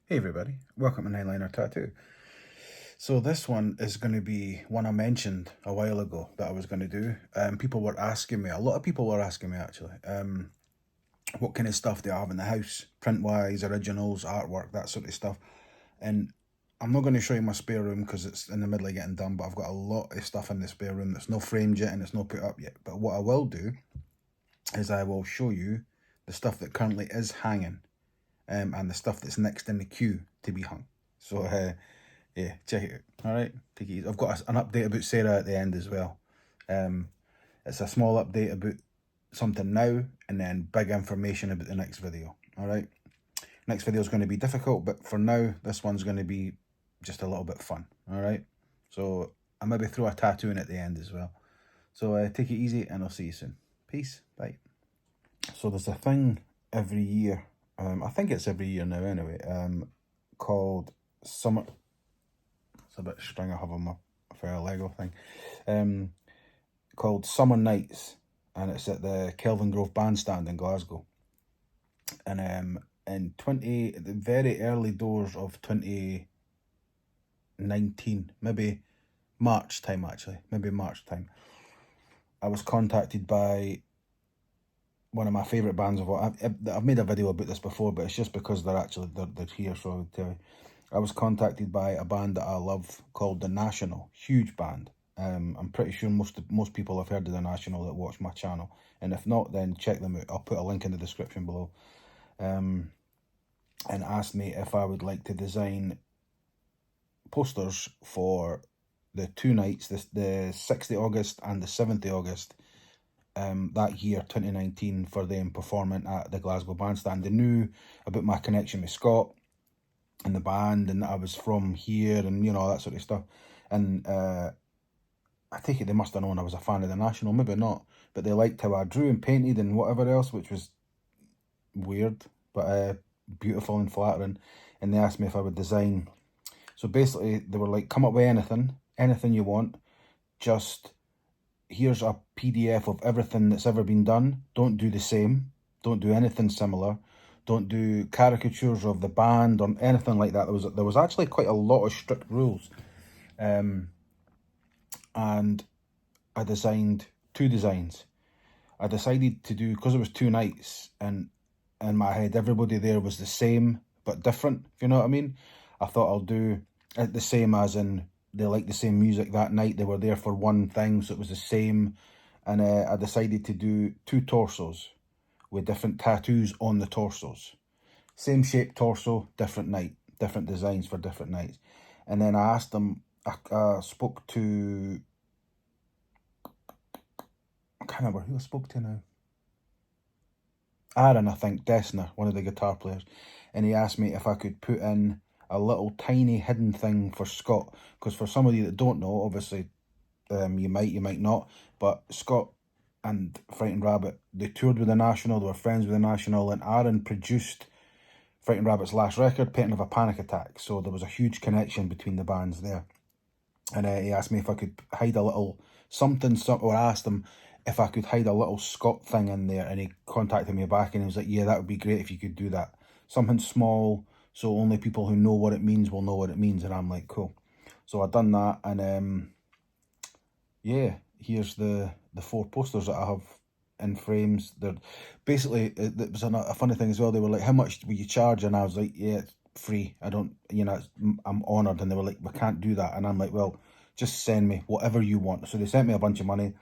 Hey everybody, welcome to Nineliner Tattoo. So this one is going to be one I mentioned a while ago that I was going to do. People were asking me, a lot of people were asking me actually, what kind of stuff do I have in the house, print-wise, originals, artwork, that sort of stuff. And I'm not going to show you my spare room because it's in the middle of getting done, but I've got a lot of stuff in the spare room that's not framed yet and it's not put up yet. But what I will do is I will show you the stuff that currently is hanging, and the stuff that's next in the queue to be hung. So yeah, check it out. All right, take it easy. I've got an update about Sarah at the end as well. Um, it's a small update about something now, and then big information about the next video. All right, next video is going to be difficult, but for now, this one's going to be just a little bit fun. All right, so I maybe throw a tattoo in at the end as well. So take it easy, and I'll see you soon. Peace. Bye. So there's a thing every year. I think it's every year now anyway. Called Summer. It's a bit string I have on my for a Lego thing. Called Summer Nights, and it's at the Kelvin Grove Bandstand in Glasgow. And in the very early doors of 2019, maybe March time actually, I was contacted by one of my favourite bands of all. I've made a video about this before, but it's just because they're here, so I would tell you. I was contacted by a band that I love called The National. Huge band. I'm pretty sure most people have heard of The National that watch my channel, and if not, then check them out. I'll put a link in the description below. And asked me if I would like to design posters for the two nights, the 6th of August and the 7th of August, that year, 2019, for them performing at the Glasgow Bandstand. They knew about my connection with Scott and the band, and that I was from here, and all that sort of stuff. And I take it they must have known I was a fan of The National, maybe not, but they liked how I drew and painted and whatever else, which was weird, but beautiful and flattering. And they asked me if I would design. So basically, they were like, come up with anything you want, just here's a PDF of everything that's ever been done. Don't do the same. Don't do anything similar. Don't do caricatures of the band or anything like that. There was actually quite a lot of strict rules. And I designed 2 designs. I decided to do, because it was 2 nights, and in my head everybody there was the same but different, if you know what I mean. I thought I'll do it the same, as in they liked the same music that night, they were there for one thing, so it was the same. And I decided to do 2 torsos with different tattoos on the torsos. Same shape torso, different night, different designs for different nights. And then I asked them, I spoke to, I can't remember who I spoke to now. Aaron, I think, Dessner, one of the guitar players. And he asked me if I could put in a little tiny hidden thing for Scott. Because for some of you that don't know, obviously, you might not, but Scott and Frightened Rabbit, they toured with The National, they were friends with The National, and Aaron produced Frightened Rabbit's last record, Painting of a Panic Attack. So there was a huge connection between the bands there. And he asked me if I could hide a little something, or asked him if I could hide a little Scott thing in there. And he contacted me back and he was like, yeah, that would be great if you could do that. Something small, so only people who know what it means will know what it means. And I'm like, cool. So I done that, and yeah, here's the 4 posters that I have in frames. They're basically, it was a funny thing as well. They were like, how much will you charge? And I was like, yeah, it's free. I don't, I'm honoured. And they were like, we can't do that. And I'm like, well, just send me whatever you want. So they sent me a bunch of money,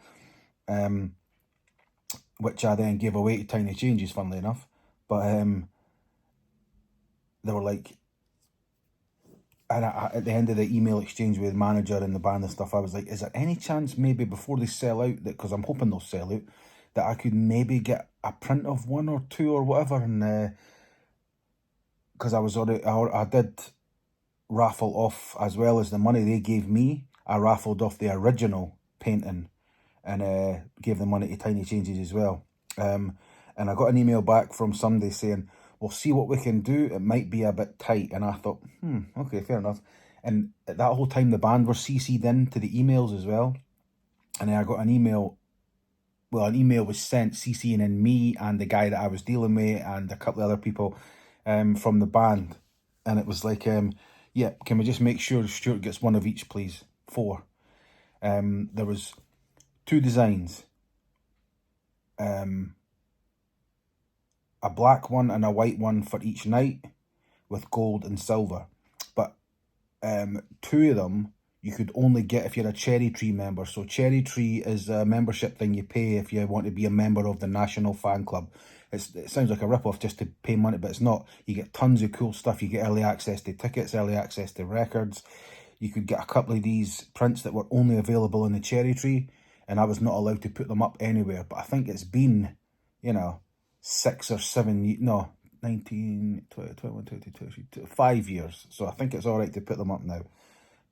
which I then gave away to Tiny Changes, funnily enough. But they were like, and at the end of the email exchange with the manager and the band and stuff, I was like, is there any chance maybe before they sell out, that, because I'm hoping they'll sell out, that I could maybe get a print of 1 or 2 or whatever? And because I did raffle off, as well as the money they gave me, I raffled off the original painting and gave the money to Tiny Changes as well. And I got an email back from somebody saying, we'll see what we can do, it might be a bit tight. And I thought, okay, fair enough. And at that whole time, the band were CC'd into the emails as well. And then I got an email was sent CCing in me and the guy that I was dealing with and a couple of other people from the band. and it was like, yeah, can we just make sure Stuart gets one of each, please? 4. There was 2 designs, a black one and a white one for each night, with gold and silver. But 2 of them you could only get if you're a Cherry Tree member. So Cherry Tree is a membership thing you pay if you want to be a member of the National Fan Club. It sounds like a rip-off just to pay money, but it's not. You get tons of cool stuff. You get early access to tickets, early access to records. You could get a couple of these prints that were only available in the Cherry Tree, and I was not allowed to put them up anywhere. But I think it's been, 6 or 7, no, 19, 20, 21, 22, 5 years. So I think it's all right to put them up now.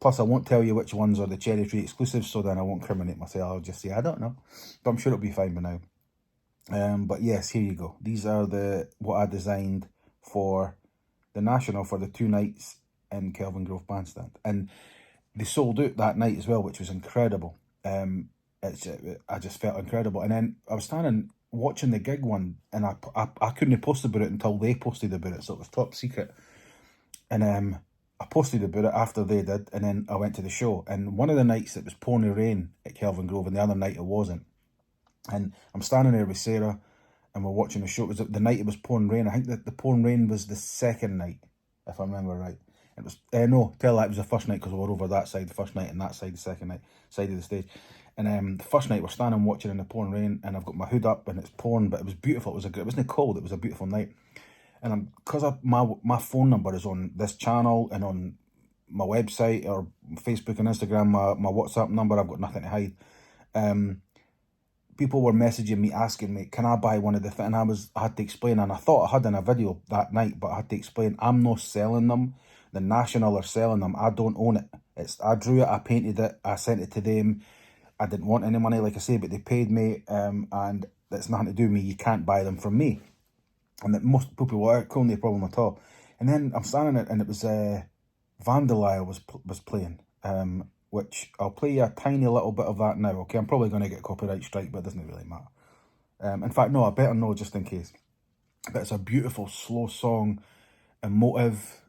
Plus, I won't tell you which ones are the Cherry Tree exclusives, so then I won't criminate myself. I'll just say, I don't know. But I'm sure it'll be fine by now. But yes, here you go. These are what I designed for the National for the 2 nights in Kelvingrove Bandstand. And they sold out that night as well, which was incredible. I just felt incredible. And then I was standing watching the gig one, and I couldn't post about it until they posted about it, so it was top secret. And I posted about it after they did, and then I went to the show. And one of the nights it was pouring rain at Kelvingrove, and the other night it wasn't. And I'm standing there with Sarah, and we're watching the show. It was the night it was pouring rain. I think that the pouring rain was the second night, if I remember right. It was no, tell that it was the first night, because we were over that side the first night and that side the second night, side of the stage. And the first night we're standing watching in the pouring rain, and I've got my hood up and it's pouring, but it was beautiful. It wasn't cold. It was a beautiful night. And because my phone number is on this channel and on my website or Facebook and Instagram, my WhatsApp number, I've got nothing to hide. People were messaging me asking me, can I buy one of the things? And I had to explain, and I thought I had in a video that night, but I had to explain, I'm not selling them. The National are selling them. I don't own it. I drew it, I painted it, I sent it to them. I didn't want any money, like I say, but they paid me, and that's nothing to do with me. You can't buy them from me. And that most people were cool, no problem at all. And then I'm standing there, and it was Vandalaya was playing, which I'll play you a tiny little bit of that now. Okay, I'm probably going to get a copyright strike, but it doesn't really matter. In fact, no, I better know just in case. But it's a beautiful, slow song, emotive.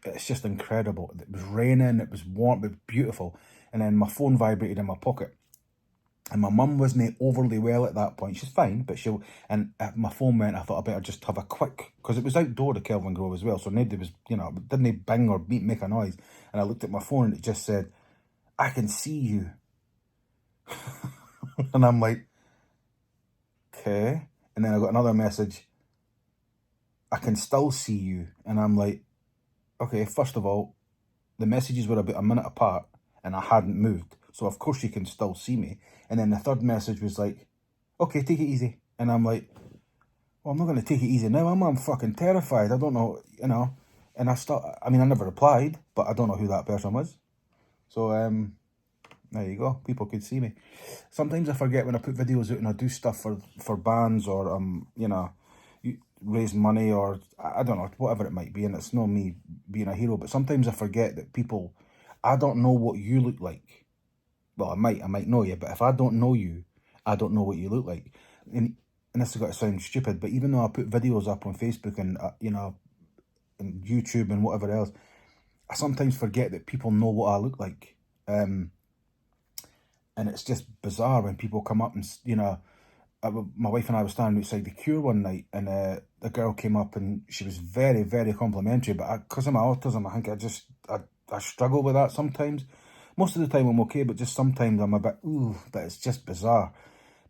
It's just incredible. It was raining, it was warm, it was beautiful. And then my phone vibrated in my pocket. And my mum wasn't overly well at that point. She's fine, but my phone went. I thought I better just have a quick, because it was outdoor at Kelvingrove as well, so nobody was, didn't bing or make a noise. And I looked at my phone and it just said, I can see you. And I'm like, okay. And then I got another message, I can still see you. And I'm like, okay, first of all, the messages were about a minute apart and I hadn't moved. So of course you can still see me. And then the third message was like, okay, take it easy. And I'm like, well, I'm not going to take it easy now. I'm fucking terrified. I don't know, And I never replied, but I don't know who that person was. So, there you go. People could see me. Sometimes I forget when I put videos out and I do stuff for bands or, raise money or, I don't know, whatever it might be. And it's not me being a hero, but sometimes I forget that people, I don't know what you look like. Well, I might know you, but if I don't know you, I don't know what you look like. And this has got to sound stupid, but even though I put videos up on Facebook and, and YouTube and whatever else, I sometimes forget that people know what I look like. And it's just bizarre when people come up and, my wife and I were standing outside the Cure one night, and the girl came up and she was very, very complimentary, but because of my autism, I think I struggle with that sometimes. Most of the time I'm okay, but just sometimes I'm a bit, ooh, but it's just bizarre.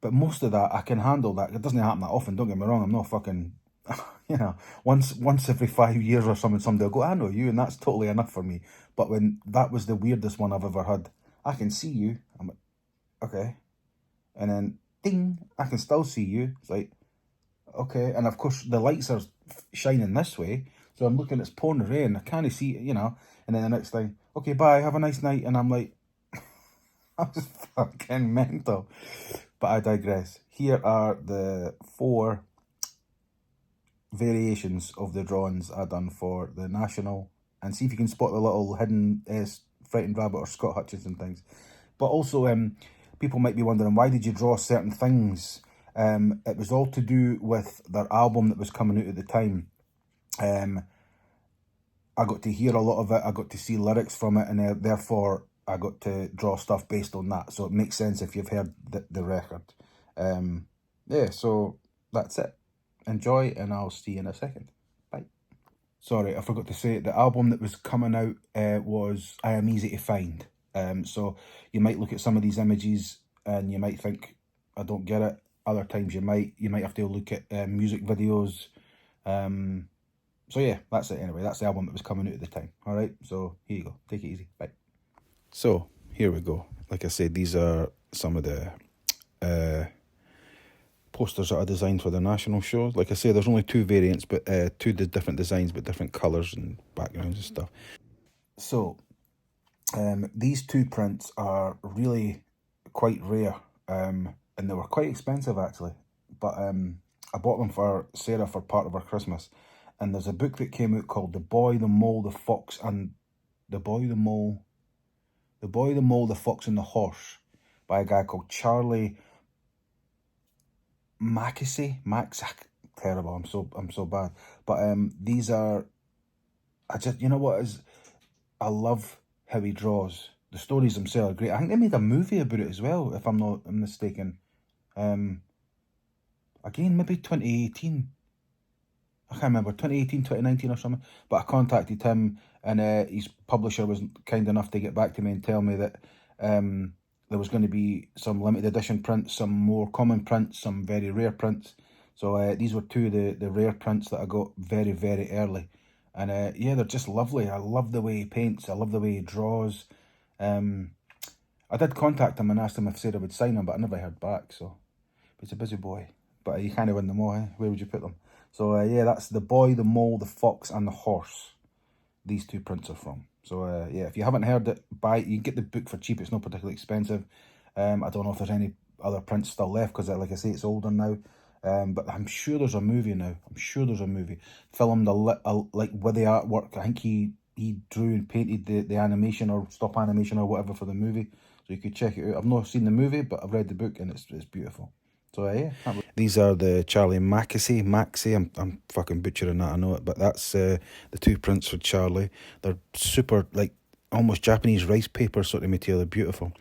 But most of that, I can handle that. It doesn't happen that often, don't get me wrong. I'm not fucking, once every 5 years or something, somebody will go, I know you, and that's totally enough for me. But when that was the weirdest one I've ever had, I can see you. I'm like, okay. And then, ding, I can still see you. It's like, okay. And of course, the lights are shining this way. So I'm looking, it's pouring rain. I can't see, And then the next thing, okay, bye, have a nice night. And I'm like, I'm just fucking mental. But I digress. Here are the 4 variations of the drawings I done for the National. And see if you can spot the little hidden frightened rabbit or Scott Hutchinson things. But also, people might be wondering, why did you draw certain things? It was all to do with their album that was coming out at the time. I got to hear a lot of it, I got to see lyrics from it, and therefore I got to draw stuff based on that. So it makes sense if you've heard the record. Yeah, so that's it. Enjoy, and I'll see you in a second. Bye. Sorry, I forgot to say, the album that was coming out was I Am Easy to Find. So you might look at some of these images and you might think, I don't get it. Other times you might have to look at music videos. So yeah, that's it anyway. That's the album that was coming out at the time. All right, so here you go. Take it easy. Bye. So here we go. Like I said, these are some of the posters that I designed for the national show. Like I say, there's only two variants, but two different designs, but different colours and backgrounds and stuff. So these two prints are really quite rare, and they were quite expensive actually. But I bought them for Sarah for part of her Christmas. And there's a book that came out called The Boy, the Mole, the Fox, and The Boy, the Mole, the Fox, and the Horse, by a guy called Charlie terrible. I'm so bad. But these are, you know what is, I love how he draws. The stories themselves are great. I think they made a movie about it as well, if I'm not mistaken. Again, maybe 2018. I can't remember, 2018, 2019 or something. But I contacted him, and his publisher was kind enough to get back to me and tell me that there was going to be some limited edition prints, some more common prints, some very rare prints. So these were two of the rare prints that I got very, very early. And yeah, they're just lovely. I love the way he paints. I love the way he draws. I did contact him and asked him if Sarah would sign them, but I never heard back. So he's a busy boy. But you kind of win them all, eh? Where would you put them? So yeah, that's The Boy, the Mole, the Fox, and the Horse. These two prints are from. So yeah, if you haven't heard it, buy it. You can get the book for cheap. It's not particularly expensive. I don't know if there's any other prints still left, because like I say, it's older now. But I'm sure there's a movie now. I'm sure there's a movie filmed like with the artwork. I think he drew and painted the animation or stop animation or whatever for the movie. So you could check it out. I've not seen the movie, but I've read the book and it's beautiful. So yeah, these are the Charlie Maxey. I'm fucking butchering that, I know it, but that's the two prints for Charlie. They're super, like, almost Japanese rice paper sort of material. They're beautiful.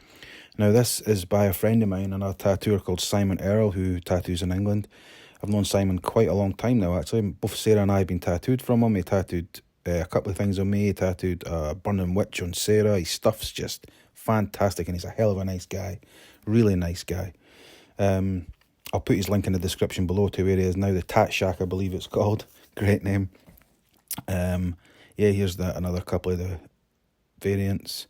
Now this is by a friend of mine, another tattooer called Simon Earl, who tattoos in England. I've known Simon quite a long time now, actually. Both Sarah and I have been tattooed from him. He tattooed a couple of things on me. He tattooed a Burning Witch on Sarah. His stuff's just fantastic, and he's a hell of a nice guy. Really nice guy. I'll put his link in the description below to where he is now, the Tat Shack, I believe it's called. Great name. Yeah, here's another couple of the variants.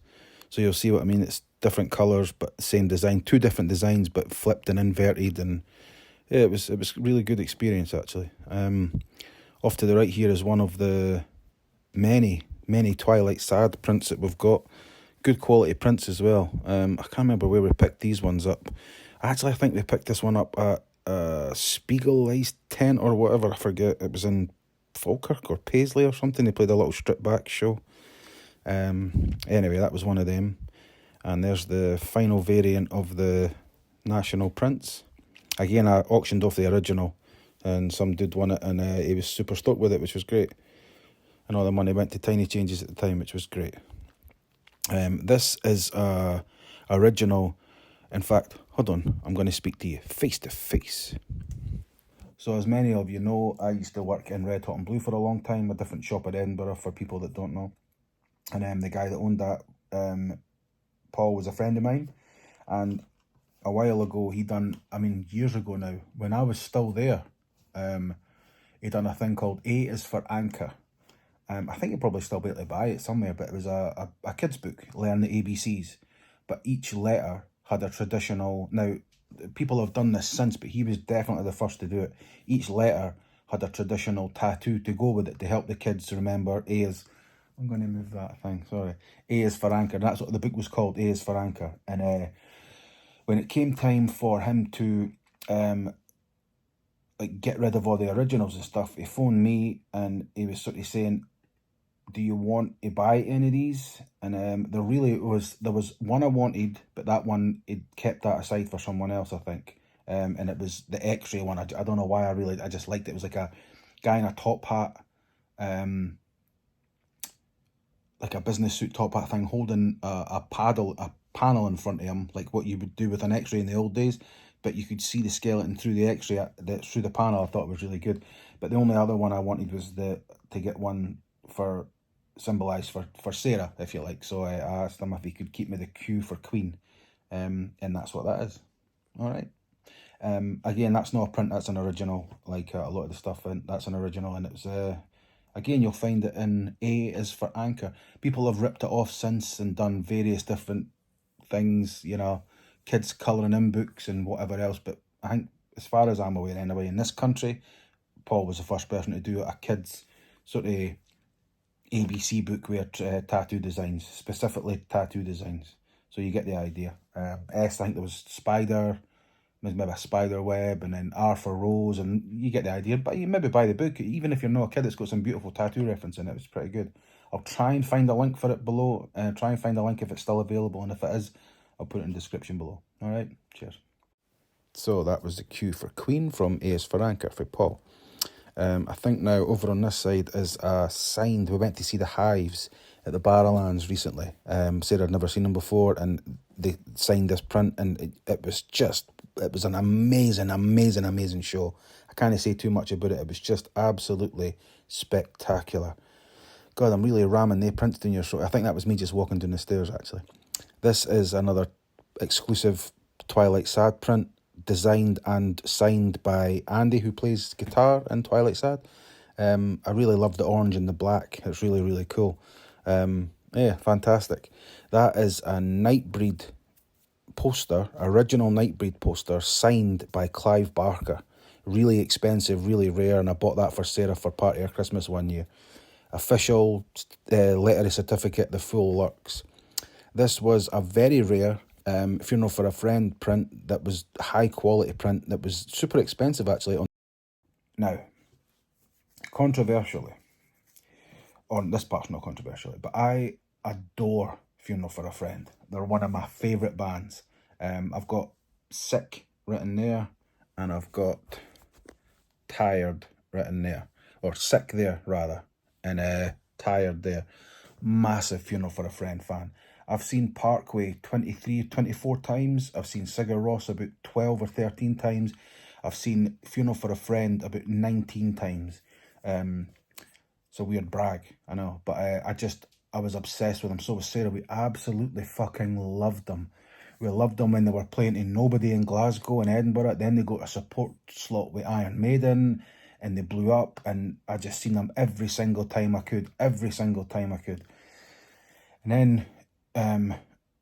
So you'll see what I mean. It's different colours, but same design. Two different designs, but flipped and inverted. And yeah, it was really good experience, actually. Off to the right here is one of the many Twilight Sad prints that we've got. Good quality prints as well. I can't remember where we picked these ones up. Actually, I think we picked this one up at Spiegel Ice Tent or whatever. I forget. It was in Falkirk or Paisley or something. They played a little strip back show. Anyway, that was one of them. And there's the final variant of the national prints. Again, I auctioned off the original, and some dude won it, and he was super stoked with it, which was great. And all the money went to Tiny Changes at the time, which was great. This is original. In fact, hold on, I'm going to speak to you face to face. So as many of you know, I used to work in Red Hot and Blue for a long time, a different shop in Edinburgh for people that don't know. And the guy that owned that, Paul, was a friend of mine. And a while ago, years ago now, when I was still there, he done a thing called A is for Anchor. I think you'll probably still be able to buy it somewhere, but it was a kid's book, Learn the ABCs. But each letter had a traditional, now people have done this since, but he was definitely the first to do it. Each letter had a traditional tattoo to go with it to help the kids remember. A is, I'm going to move that thing, sorry. A is for Anchor. That's what the book was called, A is for Anchor. And when it came time for him to get rid of all the originals and stuff, he phoned me and he was sort of saying, do you want to buy any of these? And there was one I wanted, but that one, he'd kept that aside for someone else, I think. And it was the X-ray one. I don't know why I just liked it. It was like a guy in a top hat. like a business suit top hat thing, holding a panel in front of him, like what you would do with an X-ray in the old days. But you could see the skeleton through the X-ray, through the panel. I thought it was really good. But the only other one I wanted was to get one for symbolised for Sarah, if you like. So I asked him if he could keep me the Q for Queen, and that's what that is. All right. Again, that's not a print, that's an original, like a lot of the stuff, and that's an original, and it's again, you'll find it in A is for anchor. People have ripped it off since and done various different things, you know, kids colouring in books and whatever else, but I think, as far as I'm aware anyway, in this country, Paul was the first person to do a kids sort of ABC book with tattoo designs, specifically tattoo designs. So you get the idea. S, I think there was spider, maybe a spider web, and then R for rose, and you get the idea. But you maybe buy the book, even if you're not a kid. It's got some beautiful tattoo reference in it. It's pretty good. I'll try and find a link for it below. Try and find a link if it's still available, and if it is, I'll put it in the description below. All right, cheers. So that was the Q for Queen from A is for Anchor for Paul. I think now over on this side is a signed. We went to see the Hives at the Barrowlands recently. Said I'd never seen them before, and they signed this print, and it was an amazing show. I can't say too much about it. It was just absolutely spectacular. God, I'm really ramming the prints down your throat. I think that was me just walking down the stairs, actually. This is another exclusive Twilight Sad print, designed and signed by Andy, who plays guitar in Twilight Sad. I really love the orange and the black. It's really, really cool. Yeah, fantastic. That is a Nightbreed poster, original Nightbreed poster, signed by Clive Barker. Really expensive, really rare, and I bought that for Sarah for part of her Christmas one year. Official letter of certificate, the full works. This was a very rare, if you're not for a friend, print that was high quality print that was super expensive actually. Now, controversially, or this part's not controversially, but I adore Funeral for a Friend. They're one of my favourite bands. I've got Sick written there, and I've got Tired written there, or Sick there rather, and Tired there. Massive Funeral for a Friend fan. I've seen Parkway 24 times. I've seen Sigur Rós about 12 or 13 times. I've seen Funeral for a Friend about 19 times. It's a weird brag, I know, but I was obsessed with them. So was Sarah. We absolutely fucking loved them. We loved them when they were playing in Nobody in Glasgow and Edinburgh. Then they got a support slot with Iron Maiden, and they blew up, and I just seen them every single time I could. And then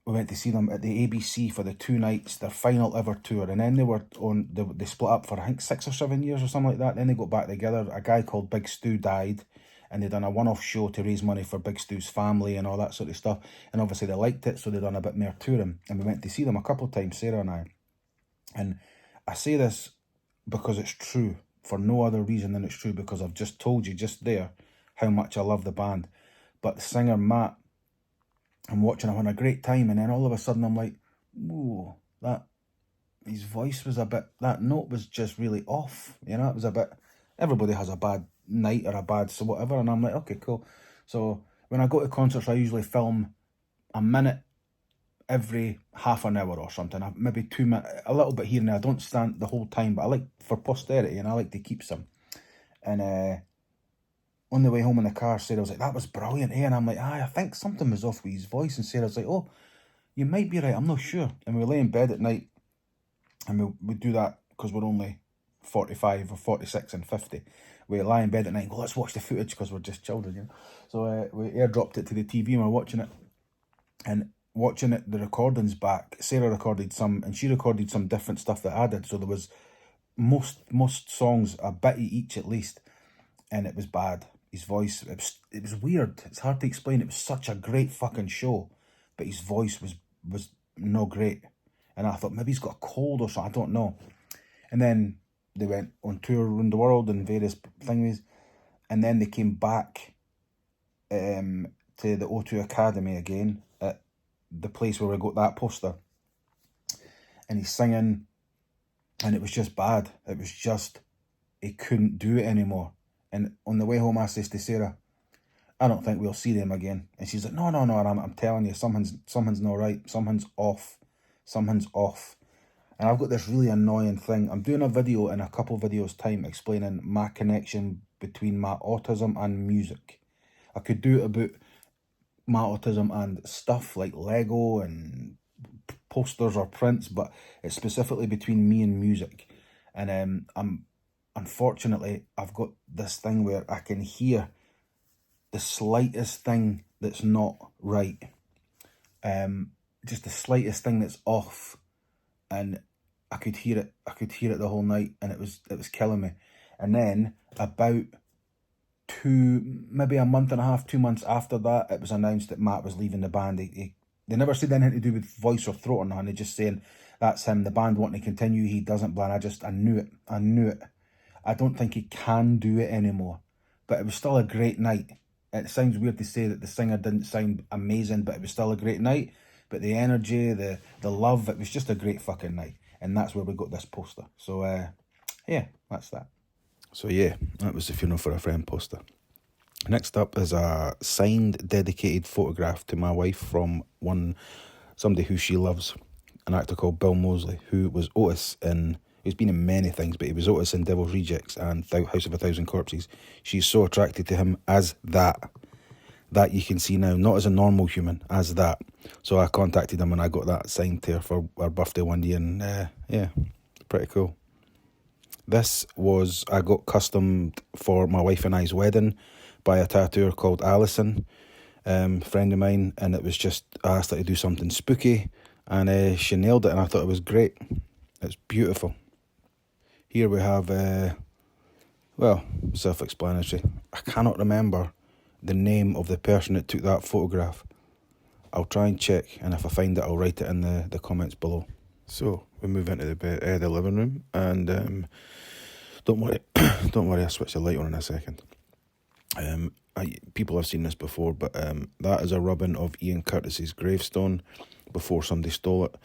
we went to see them at the ABC for the 2 nights, their final ever tour. And then they split up for I think 6 or 7 years or something like that. Then they got back together. A guy called Big Stu died, and they done a one-off show to raise money for Big Stu's family and all that sort of stuff. And obviously they liked it, so they done a bit more touring. And we went to see them a couple of times, Sarah and I. And I say this because it's true, for no other reason than it's true, because I've just told you just there how much I love the band. But the singer, Matt, I'm watching him having a great time, and then all of a sudden I'm like, ooh, his voice was a bit, that note was just really off, you know, it was a bit, everybody has a bad night or a bad so whatever, and I'm like, okay, cool. So when I go to concerts, I usually film a minute every half an hour or something, maybe 2 minutes, a little bit here and there. I don't stand the whole time, but I like, for posterity, and I like to keep some. And on the way home in the car, Sarah was like, that was brilliant, eh? And I'm like, I think something was off with his voice. And Sarah's like, oh, you might be right, I'm not sure. And we lay in bed at night, and we do that because we're only 45 or 46 and 50. We lie in bed at night and go, let's watch the footage, because we're just children, you know. So we airdropped it to the TV, and we're watching it. And watching it, the recordings back, Sarah recorded some, and she recorded some different stuff that I did. So there was most songs, a bit of each at least, and it was bad. His voice, it was weird. It's hard to explain. It was such a great fucking show, but his voice was no great. And I thought maybe he's got a cold or something, I don't know. And then they went on tour around the world and various things, and then they came back to the O2 Academy again, at the place where we got that poster. And he's singing, and it was just bad. It was just, he couldn't do it anymore. And on the way home, I says to Sarah, I don't think we'll see them again. And she's like, no, and I'm telling you, something's not right. Something's off. And I've got this really annoying thing. I'm doing a video in a couple videos time explaining my connection between my autism and music. I could do it about my autism and stuff like Lego and posters or prints, but it's specifically between me and music. And unfortunately, I've got this thing where I can hear the slightest thing that's not right, just the slightest thing that's off, and I could hear it the whole night, and it was killing me. And then about maybe a month and a half, 2 months after that, it was announced that Matt was leaving the band. They never said anything to do with voice or throat or nothing. They just saying that's him. The band wanting to continue, he doesn't. Blah. I knew it. I don't think he can do it anymore. But it was still a great night. It sounds weird to say that the singer didn't sound amazing, but it was still a great night. But the energy, the love, it was just a great fucking night. And that's where we got this poster. So, yeah, that's that. So, yeah, that was the Funeral for a Friend poster. Next up is a signed, dedicated photograph to my wife from somebody who she loves, an actor called Bill Moseley, who was Otis he's been in many things, but he was Otis in Devil's Rejects and House of a Thousand Corpses. She's so attracted to him as that you can see now, not as a normal human, as that. So I contacted him and I got that signed to her for our birthday one year, and yeah, pretty cool. I got customed for my wife and I's wedding by a tattooer called Alison, friend of mine, and it was just, I asked her to do something spooky, and she nailed it, and I thought it was great. It's beautiful. Here we have, self-explanatory. I cannot remember the name of the person that took that photograph. I'll try and check, and if I find it, I'll write it in the comments below. So we move into the living room, and don't worry, I'll switch the light on in a second. People have seen this before, but that is a rubbing of Ian Curtis's gravestone before somebody stole it.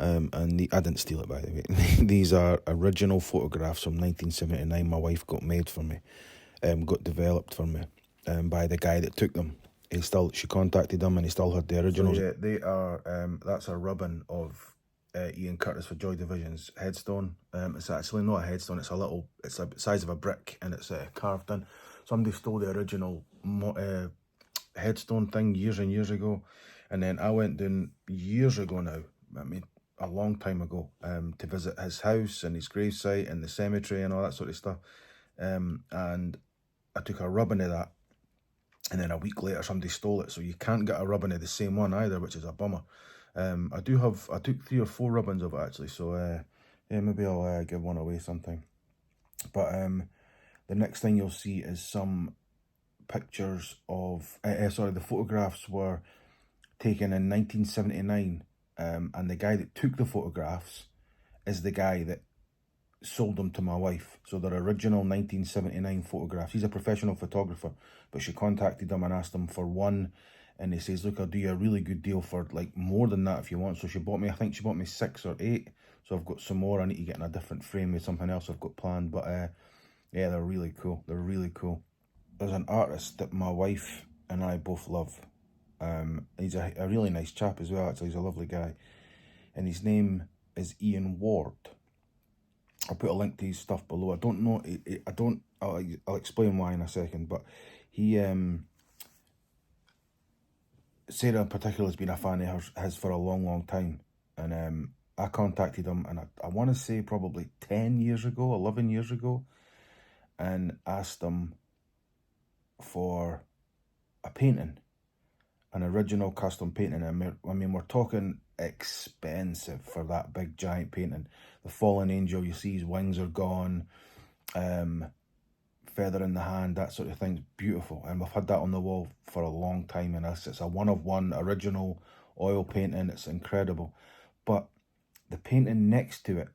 And I didn't steal it, by the way. These are original photographs from 1979 my wife got made for me, got developed for me by the guy that took them. She contacted him and he still had the originals. So yeah, they are, that's a rubbing of Ian Curtis for Joy Division's headstone. It's actually not a headstone, it's the size of a brick, and it's carved in. Somebody stole the original headstone thing years and years ago, and then I went down years ago now, I mean a long time ago, to visit his house and his gravesite and the cemetery and all that sort of stuff, and I took a rubbing of that, and then a week later somebody stole it, so you can't get a rubbing of the same one either, which is a bummer. I took 3 or 4 rubbings of it actually, so yeah, maybe I'll give one away sometime. But the next thing you'll see is some pictures of, the photographs were taken in 1979, and the guy that took the photographs is the guy that sold them to my wife. So they're original 1979 photographs. He's a professional photographer, but she contacted him and asked him for one, and he says, look, I'll do you a really good deal for like more than that if you want. So I think she bought me 6 or 8, so I've got some more. I need to get in a different frame with something else I've got planned, but yeah, they're really cool. There's an artist that my wife and I both love. He's a really nice chap as well, actually. He's a lovely guy, and his name is Ian Ward. I'll put a link to his stuff below. I don't know, I'll explain why in a second, but he, Sarah in particular has been a fan of his for a long time, and I contacted him, and I want to say probably 10 years ago, 11 years ago, and asked him for a painting, an original custom painting. I mean, we're talking expensive for that big giant painting. The fallen angel, you see his wings are gone, feather in the hand, that sort of thing's beautiful, and we've had that on the wall for a long time, and it's a one-of-one original oil painting. It's incredible. But the painting next to it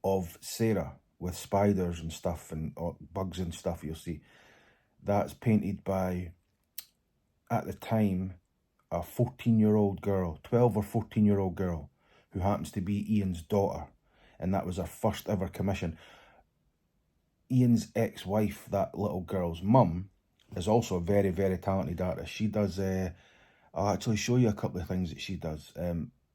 of Sarah with spiders and stuff and bugs and stuff, you'll see, that's painted by, at the time, a 14-year-old girl, 12 or 14-year-old girl, who happens to be Ian's daughter, and that was her first ever commission. Ian's ex-wife, that little girl's mum, is also a very, very talented artist. She does, I'll actually show you a couple of things that she does.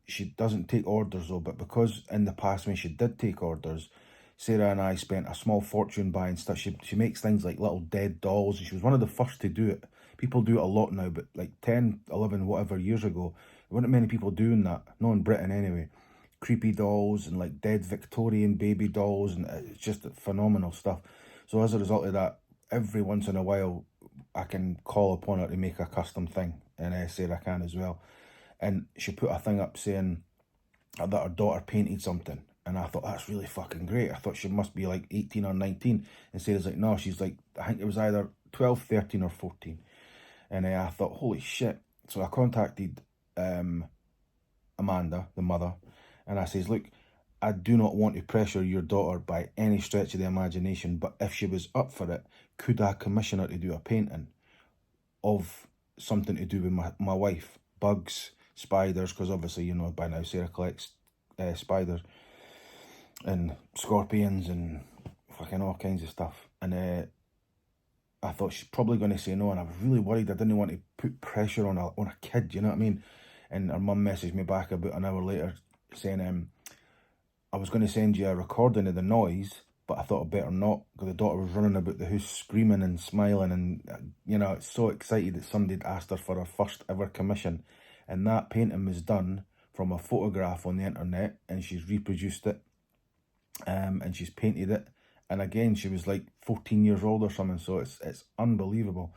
She doesn't take orders though, but because in the past when she did take orders, Sarah and I spent a small fortune buying stuff. She makes things like little dead dolls. She was one of the first to do it. People do it a lot now, but like 10, 11, whatever years ago, there weren't many people doing that. Not in Britain anyway. Creepy dolls and like dead Victorian baby dolls, and it's just phenomenal stuff. So as a result of that, every once in a while, I can call upon her to make a custom thing, and Sarah can as well. And she put a thing up saying that her daughter painted something, and I thought, that's really fucking great. I thought she must be like 18 or 19, and Sarah's like, no, she's like, I think it was either 12, 13 or 14. And I thought, holy shit. So I contacted Amanda, the mother, and I says, look, I do not want to pressure your daughter by any stretch of the imagination, but if she was up for it, could I commission her to do a painting of something to do with my wife? Bugs, spiders, because obviously, you know, by now Sarah collects spiders and scorpions and fucking all kinds of stuff. And I thought she's probably going to say no, and I was really worried. I didn't want to put pressure on a kid, you know what I mean? And her mum messaged me back about an hour later saying, I was going to send you a recording of the noise, but I thought I'd better not, because the daughter was running about the house screaming and smiling and, you know, so excited that somebody had asked her for her first ever commission. And that painting was done from a photograph on the internet, and she's reproduced it, and she's painted it. And again, she was like 14 years old or something, so it's unbelievable.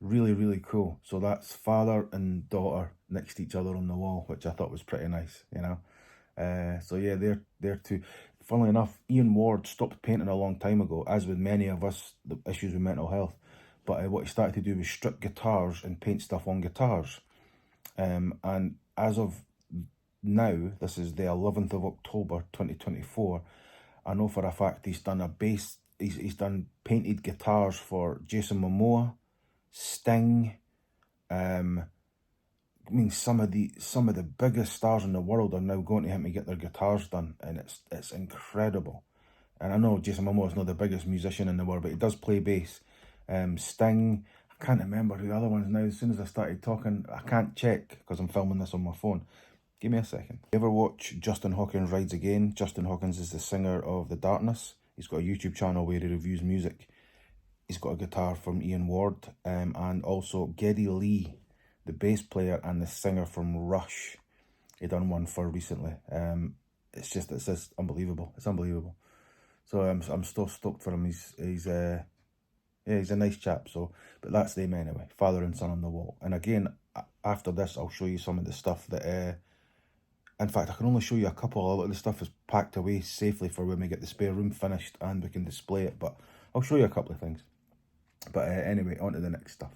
Really, really cool. So that's father and daughter next to each other on the wall, which I thought was pretty nice, you know. So yeah, they're two. Funnily enough, Ian Ward stopped painting a long time ago, as with many of us, the issues with mental health. But what he started to do was strip guitars and paint stuff on guitars. And as of now, this is the 11th of October 2024, I know for a fact he's done he's done painted guitars for Jason Momoa, Sting. I mean, some of the biggest stars in the world are now going to him to get their guitars done, and it's incredible. And I know Jason Momoa is not the biggest musician in the world, but he does play bass. Sting, I can't remember who the other ones now. As soon as I started talking, I can't check because I'm filming this on my phone. Give me a second. You ever watch Justin Hawkins Rides Again? Justin Hawkins is the singer of The Darkness. He's got a YouTube channel where he reviews music. He's got a guitar from Ian Ward, and also Geddy Lee, the bass player and the singer from Rush. He done one for recently. It's just unbelievable. It's unbelievable. So I'm still stoked for him. He's a nice chap. So, but that's them anyway. Father and son on the wall. And again, after this, I'll show you some of the stuff that. In fact, I can only show you a couple. A lot of the stuff is packed away safely for when we get the spare room finished and we can display it. But I'll show you a couple of things. But anyway, on to the next stuff.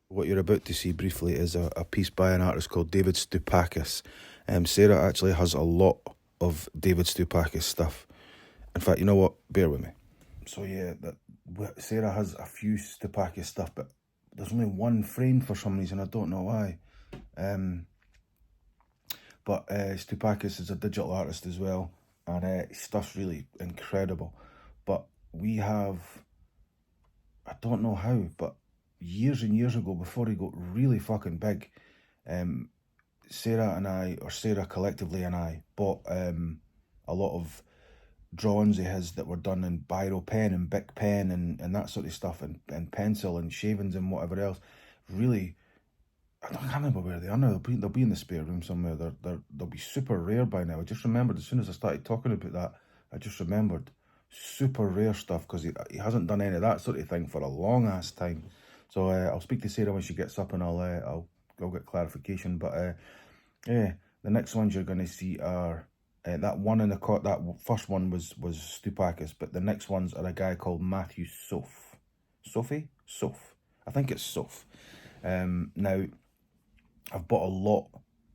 What you're about to see briefly is a piece by an artist called David Stoupakis. Sarah actually has a lot of David Stoupakis stuff. In fact, you know what? Bear with me. So yeah, Sarah has a few Stoupakis stuff, but there's only one frame for some reason. I don't know why. But Stoupakis is a digital artist as well, and his stuff's really incredible. But we have, I don't know how, but years and years ago, before he got really fucking big, Sarah collectively and I bought a lot of drawings of his that were done in biro pen and Bic pen and that sort of stuff, and pencil and shavings and whatever else. Really, I can't remember where they are now. They'll be in the spare room somewhere. They'll be super rare by now. I just remembered as soon as I started talking about that, I just remembered super rare stuff, because he hasn't done any of that sort of thing for a long ass time. So I'll speak to Sarah when she gets up, and I'll get clarification. But yeah, the next ones you're going to see are that one in the that first one was Stoupakis, but the next ones are a guy called Matthew Soph. Soph. I think it's Soph. Now, I've bought a lot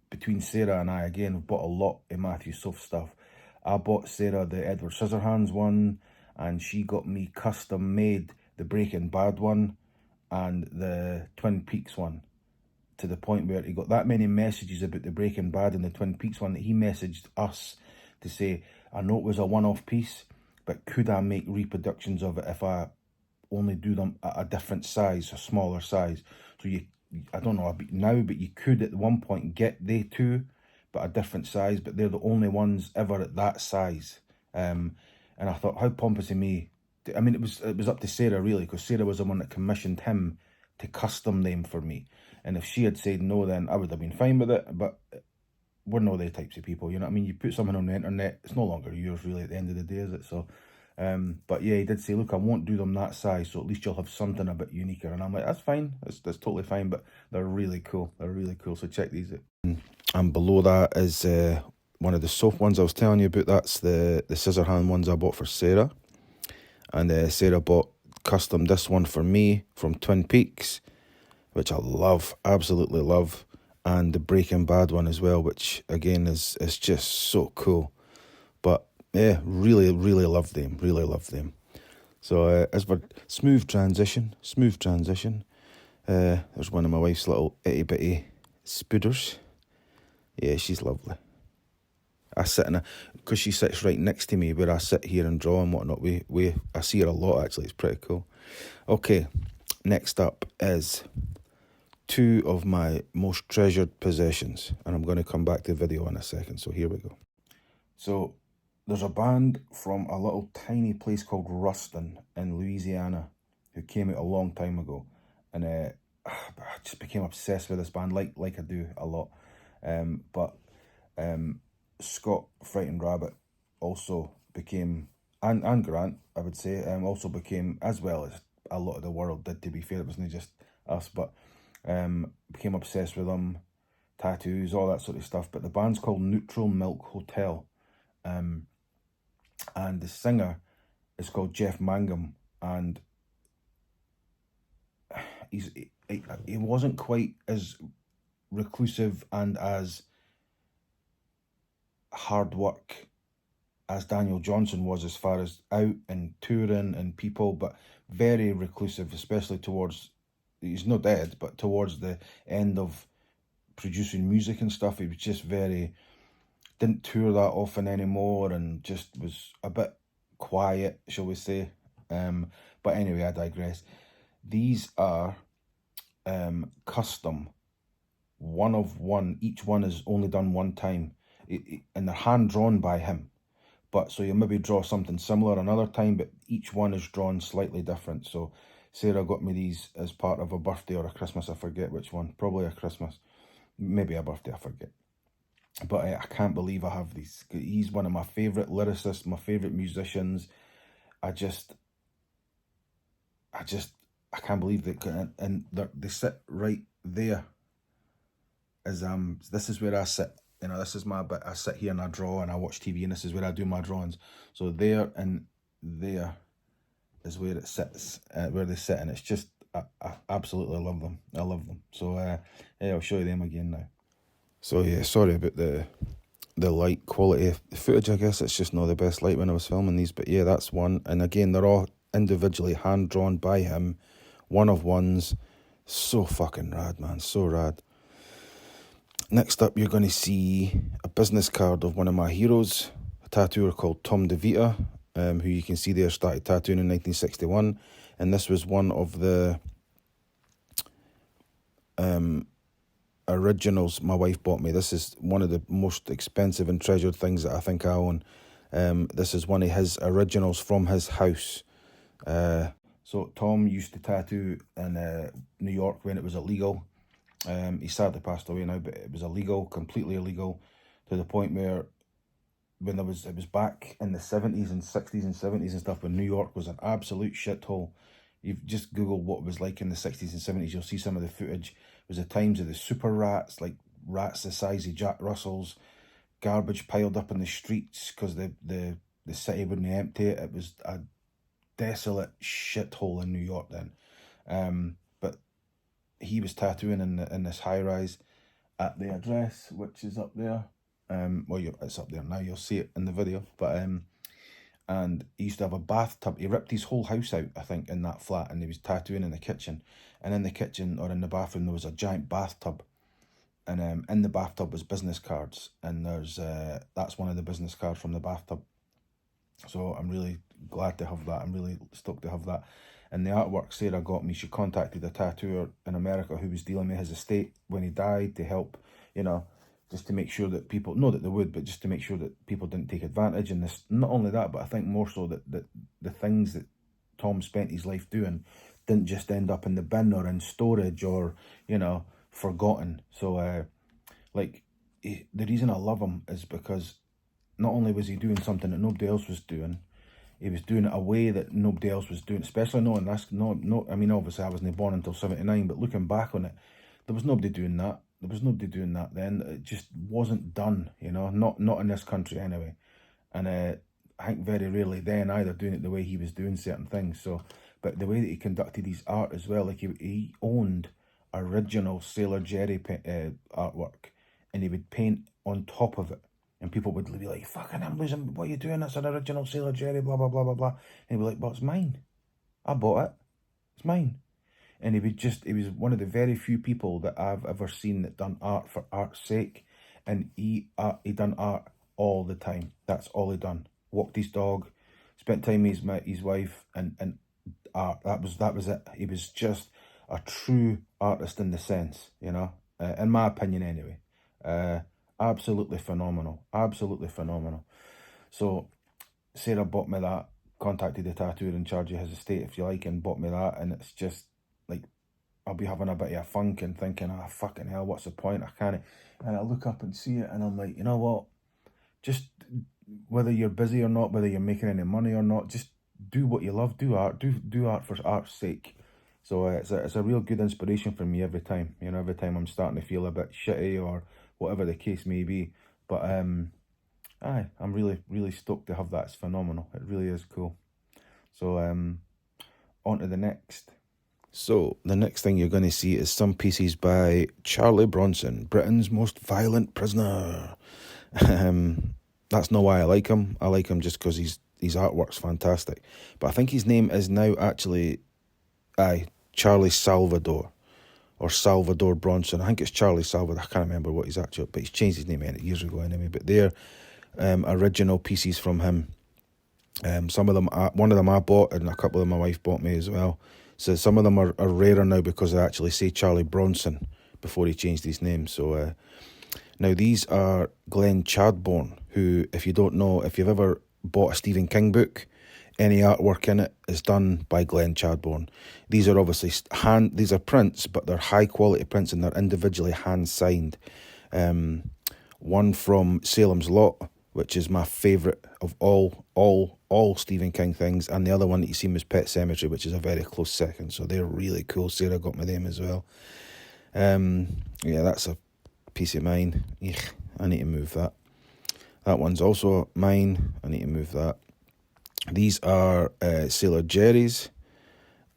between Sarah and I. Again, we've bought a lot of Matthew Soph stuff. I bought Sarah the Edward Scissorhands one, and she got me custom made the Breaking Bad one and the Twin Peaks one. to the point where he got that many messages about the Breaking Bad and the Twin Peaks one that he messaged us to say, I know it was a one-off piece, but could I make reproductions of it if I only do them at a different size, a smaller size? So I don't know now, but you could at one point get they two, but a different size, but they're the only ones ever at that size. And I thought, how pompous of me. I mean, it was up to Sarah, really, because Sarah was the one that commissioned him to custom them for me. And if she had said no, then I would have been fine with it. But we're not those types of people, you know what I mean? You put something on the internet, it's no longer yours, really, at the end of the day, is it? So, but yeah, he did say, look, I won't do them that size, so at least you'll have something a bit uniquer. And I'm like, that's fine, that's totally fine, but they're really cool. They're really cool, so check these out. And below that is one of the soft ones I was telling you about. That's the scissor hand ones I bought for Sarah. And Sarah bought custom this one for me from Twin Peaks, which I love, absolutely love, and the Breaking Bad one as well, which again is just so cool. But yeah, really love them, really love them. So as for smooth transition, there's one of my wife's little itty bitty spooders. Yeah, she's lovely. I sit because she sits right next to me where I sit here and draw and whatnot. I see her a lot, actually. It's pretty cool. Okay, next up is two of my most treasured possessions, and I'm going to come back to the video in a second, so here we go. So there's a band from a little tiny place called Ruston in Louisiana who came out a long time ago, and I just became obsessed with this band, like I do a lot. But Scott Frightened Rabbit also became, and Grant, I would say, also became, as well as a lot of the world did, to be fair, it wasn't just us, but became obsessed with them, tattoos, all that sort of stuff. But the band's called Neutral Milk Hotel, and the singer is called Jeff Mangum, and he wasn't quite as reclusive and as hard work as Daniel Johnston was, as far as out and touring and people, but very reclusive, especially towards, he's not dead, but towards the end of producing music and stuff. He was just didn't tour that often anymore, and just was a bit quiet, shall we say. But anyway, I digress. These are custom, one of one. Each one is only done one time, and they're hand drawn by him. But so you maybe draw something similar another time, but each one is drawn slightly different. So Sarah got me these as part of a birthday or a Christmas, I forget which one, probably a Christmas, maybe a birthday, I forget. But I can't believe I have these. He's one of my favourite lyricists, my favourite musicians. I can't believe that, and they sit right there. This is where I sit. You know, this is my bit. I sit here and I draw and I watch TV, and this is where I do my drawings. So there and there is where it sits, where they sit, and it's just, I absolutely love them. I love them. So yeah, I'll show you them again now. So yeah, sorry about the light quality of the footage. I guess it's just not the best light when I was filming these, but yeah, that's one. And again, they're all individually hand drawn by him, one of ones. So fucking rad, man, so rad. Next up, you're going to see a business card of one of my heroes, a tattooer called Tom Devita, who you can see there started tattooing in 1961. And this was one of the originals my wife bought me. This is one of the most expensive and treasured things that I think I own. This is one of his originals from his house. So Tom used to tattoo in New York when it was illegal. He sadly passed away now, but it was illegal, completely illegal, to the point where when it was back in the 70s and 60s and 70s and stuff, when New York was an absolute shithole. You've just Googled what it was like in the 60s and 70s, you'll see some of the footage. It was the times of the super rats, like rats the size of Jack Russells, garbage piled up in the streets because the city wouldn't empty it. It was a desolate shithole in New York then. But he was tattooing in this high rise at the address, which is up there. Well, it's up there now. You'll see it in the video. But and he used to have a bathtub. He ripped his whole house out, I think, in that flat, and he was tattooing in the kitchen. And in the kitchen or in the bathroom, there was a giant bathtub. And in the bathtub was business cards, and there's that's one of the business cards from the bathtub. So I'm really glad to have that. I'm really stoked to have that. And the artwork Sarah got me, she contacted a tattooer in America who was dealing with his estate when he died to help, you know, just to make sure that people, not that they would, but just to make sure that people didn't take advantage. And this, not only that, but I think more so that the things that Tom spent his life doing didn't just end up in the bin or in storage or, you know, forgotten. So, the reason I love him is because not only was he doing something that nobody else was doing, he was doing it a way that nobody else was doing, especially knowing that's no, I mean, obviously I wasn't born until 79, but looking back on it, there was nobody doing that. There was nobody doing that then. It just wasn't done, you know, not in this country anyway. And I think very rarely then either doing it the way he was doing certain things. So, but the way that he conducted his art as well, like he owned original Sailor Jerry artwork, and he would paint on top of it. And people would be like, fucking, I'm losing, what are you doing? That's an original Sailor Jerry, blah, blah, blah, blah, blah. And he'd be like, well, it's mine. I bought it. It's mine. And he was one of the very few people that I've ever seen that done art for art's sake. And he done art all the time. That's all he done. Walked his dog, spent time with his wife, and art. That was it. He was just a true artist in the sense, you know, in my opinion anyway. Absolutely phenomenal. Absolutely phenomenal. So Sarah bought me that, contacted the tattooer in charge of his estate, if you like, and bought me that. And it's just like, I'll be having a bit of a funk and thinking, ah, fucking hell, what's the point? I can't. And I look up and see it, and I'm like, you know what? Just whether you're busy or not, whether you're making any money or not, just do what you love. Do art. Do art for art's sake. So it's a real good inspiration for me every time. You know, every time I'm starting to feel a bit shitty or whatever the case may be. But aye, I'm really stoked to have that. It's phenomenal. It really is cool. So on to the next. So the next thing you're going to see is some pieces by Charlie Bronson, Britain's most violent prisoner. That's not why I like him. I like him just because his artwork's fantastic. But I think his name is now actually Charlie Salvador, or Salvador Bronson. I think it's Charlie Salvador. I can't remember what he's actually, but he's changed his name years ago anyway. But they're original pieces from him. Some of them, one of them I bought, and a couple of them my wife bought me as well. So some of them are rarer now because they actually say Charlie Bronson before he changed his name. So now these are Glenn Chadbourne, who, if you don't know, if you've ever bought a Stephen King book, any artwork in it is done by Glenn Chadbourne. These are obviously these are prints, but they're high quality prints and they're individually hand signed. One from Salem's Lot, which is my favourite of all Stephen King things, and the other one that you seen was Pet Sematary, which is a very close second. So they're really cool. Sarah got me them as well. Yeah, that's a piece of mine. Eek, I need to move that. That one's also mine. I need to move that. These are Sailor Jerry's,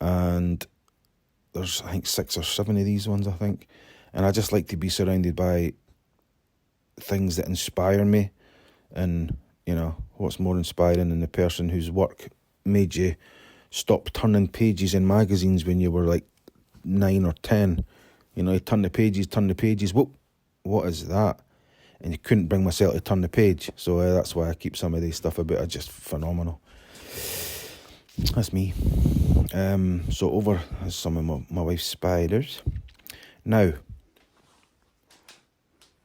and there's, I think, 6 or 7 of these ones, I think. And I just like to be surrounded by things that inspire me. And, you know, what's more inspiring than the person whose work made you stop turning pages in magazines when you were like 9 or 10. You know, you turn the pages, whoop, what is that? And you couldn't bring myself to turn the page. So that's why I keep some of these stuff about. Are just phenomenal. That's me. So over is some of my wife's spiders. Now,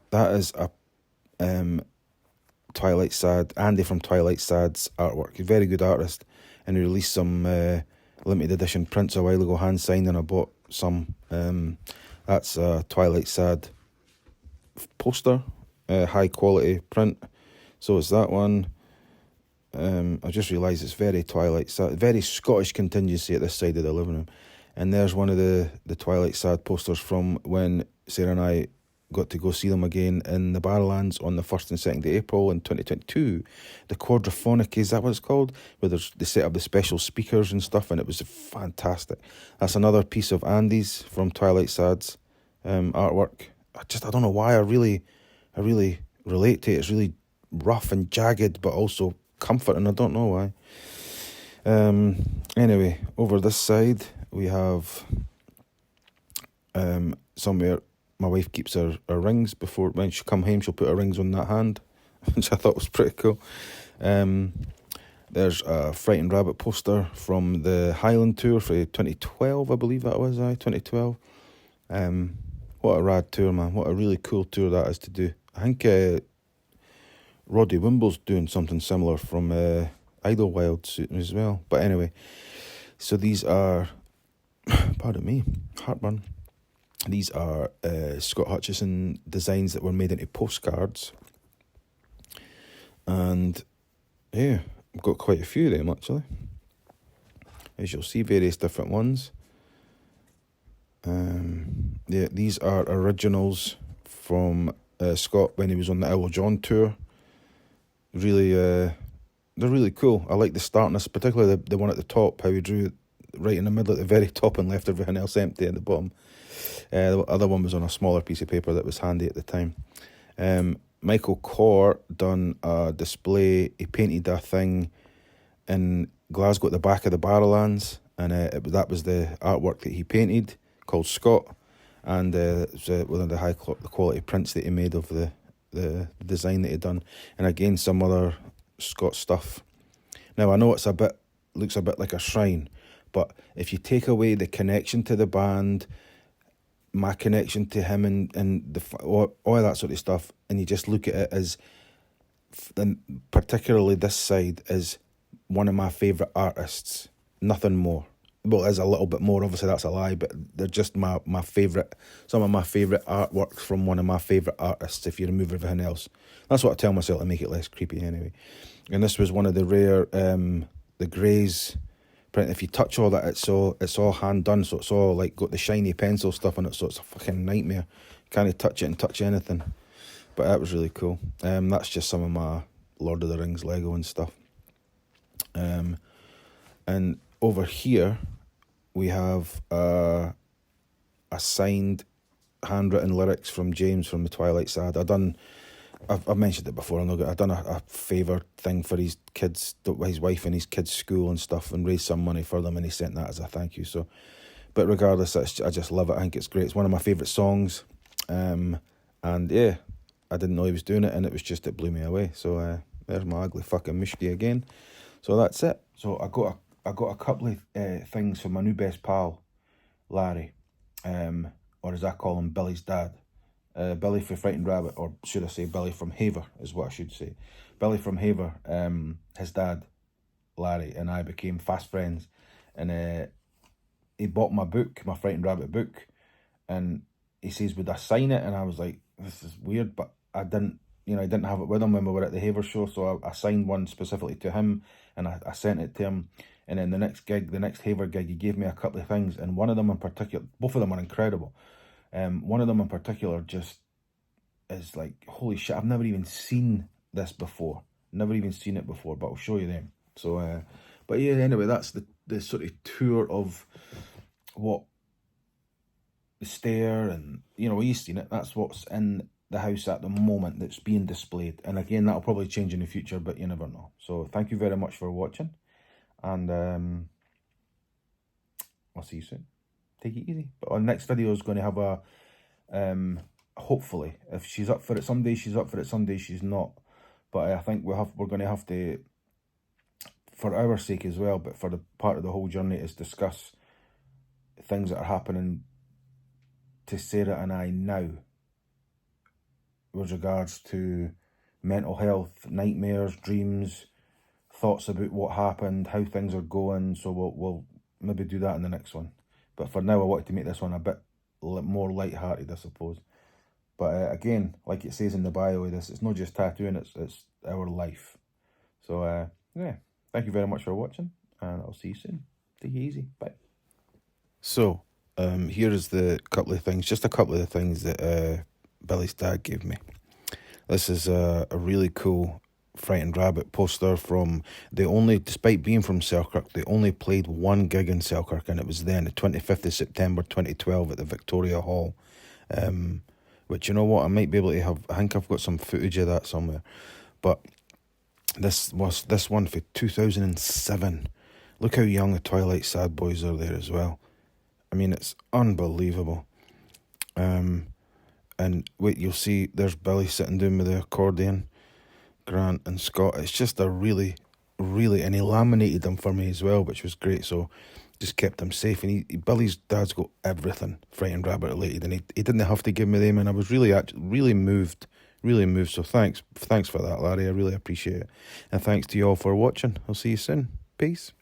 that is a Twilight Sad, Andy from Twilight Sad's artwork. A very good artist, and he released some limited edition prints a while ago, hand signed, and I bought some. That's a Twilight Sad poster, high quality print. So it's that one. I just realised it's very Twilight Sad, very Scottish contingency at this side of the living room. And there's one of the Twilight Sad posters from when Sarah and I got to go see them again in the Barrowlands on the 1st and 2nd of April in 2022. The Quadraphonic, is that what it's called? Where they set up the special speakers and stuff, and it was fantastic. That's another piece of Andy's from Twilight Sad's artwork. I don't know why I really relate to it. It's really rough and jagged, but also comforting. I don't know why. Anyway, over this side we have somewhere my wife keeps her rings before, when she come home, she'll put her rings on that hand, which I thought was pretty cool. There's a Frightened Rabbit poster from the Highland tour for 2012, I believe that was, 2012. What a rad tour, man. What a really cool tour that is to do. I think Roddy Wimble's doing something similar from Idlewild as well. But anyway, so these are, pardon me, heartburn. These are Scott Hutchison designs that were made into postcards. And yeah, I've got quite a few of them actually. As you'll see, various different ones. Yeah, these are originals from Scott when he was on the Owl John tour. Really, they're really cool. I like the startness, particularly the one at the top, how he drew it right in the middle at the very top and left everything else empty at the bottom. The other one was on a smaller piece of paper that was handy at the time. Michael Corr done a display. He painted a thing in Glasgow at the back of the Barrowlands, and that was the artwork that he painted, called Scott, and it was one of the high quality prints that he made of the design that he'd done. And again, some other Scott stuff. Now I know looks a bit like a shrine, but if you take away the connection to the band, my connection to him and all that sort of stuff, and you just look at it as, and particularly this side, is one of my favourite artists, nothing more. Well, there's a little bit more, obviously that's a lie, but they're just my favourite, some of my favourite artwork from one of my favourite artists, if you remove everything else. That's what I tell myself to make it less creepy anyway. And this was one of the rare, the Greys print. If you touch all that, it's all hand done, so it's all like got the shiny pencil stuff on it, so it's a fucking nightmare. You can't touch it and touch anything. But that was really cool. That's just some of my Lord of the Rings Lego and stuff. And over here we have a signed handwritten lyrics from James from the Twilight Sad. I've mentioned it before. I've done a favour thing for his kids, his wife and his kids' school and stuff, and raised some money for them, and he sent that as a thank you. So, but regardless, I just love it. I think it's great. It's one of my favourite songs, and yeah, I didn't know he was doing it, and it blew me away. So there's my ugly fucking Mishki again. So that's it. So I got a couple of things from my new best pal, Larry, or as I call him, Billy's dad. Billy for Frightened Rabbit, or should I say Billy from Haver is what I should say. Billy from Haver, his dad, Larry, and I became fast friends, and he bought my book, my Frightened Rabbit book, and he says, would I sign it? And I was like, this is weird, but I didn't have it with him when we were at the Haver show, so I signed one specifically to him, and I sent it to him. And then the next Haver gig, he gave me a couple of things, and one of them in particular, both of them are incredible. One of them in particular just is like, holy shit, I've never even seen this before. Never even seen it before, but I'll show you them. So, but yeah, anyway, that's the sort of tour of what the stair, and, you've seen it. That's what's in the house at the moment that's being displayed. And again, that'll probably change in the future, but you never know. So thank you very much for watching. And I'll see you soon. Take it easy. But our next video is going to have a, hopefully, if she's up for it, some days she's up for it, some days she's not. But I think we're going to have to, for our sake as well, but for the part of the whole journey, is discuss things that are happening to Sarah and I now with regards to mental health, nightmares, dreams, thoughts about what happened, how things are going. So we'll maybe do that in the next one. But for now, I wanted to make this one a bit more light-hearted, I suppose. But again, like it says in the bio of this, it's not just tattooing, it's our life. So yeah, thank you very much for watching, and I'll see you soon. Take it easy. Bye. So, here is just a couple of the things that Billy's dad gave me. This is a really cool Frightened Rabbit poster from despite being from Selkirk, they only played one gig in Selkirk, and it was then the 25th of September 2012 at the Victoria Hall. Which, you know what, I might be able to I think I've got some footage of that somewhere. But this one for 2007. Look how young the Twilight Sad Boys are there as well. I mean, it's unbelievable. And wait, you'll see there's Billy sitting down with the accordion, Grant and Scott. It's just a really, and he laminated them for me as well, which was great. So just kept them safe. And Billy's dad's got everything Frightened Rabbit related, and he didn't have to give me them. And I was really moved. Really moved. So thanks for that, Larry. I really appreciate it. And thanks to you all for watching. I'll see you soon. Peace.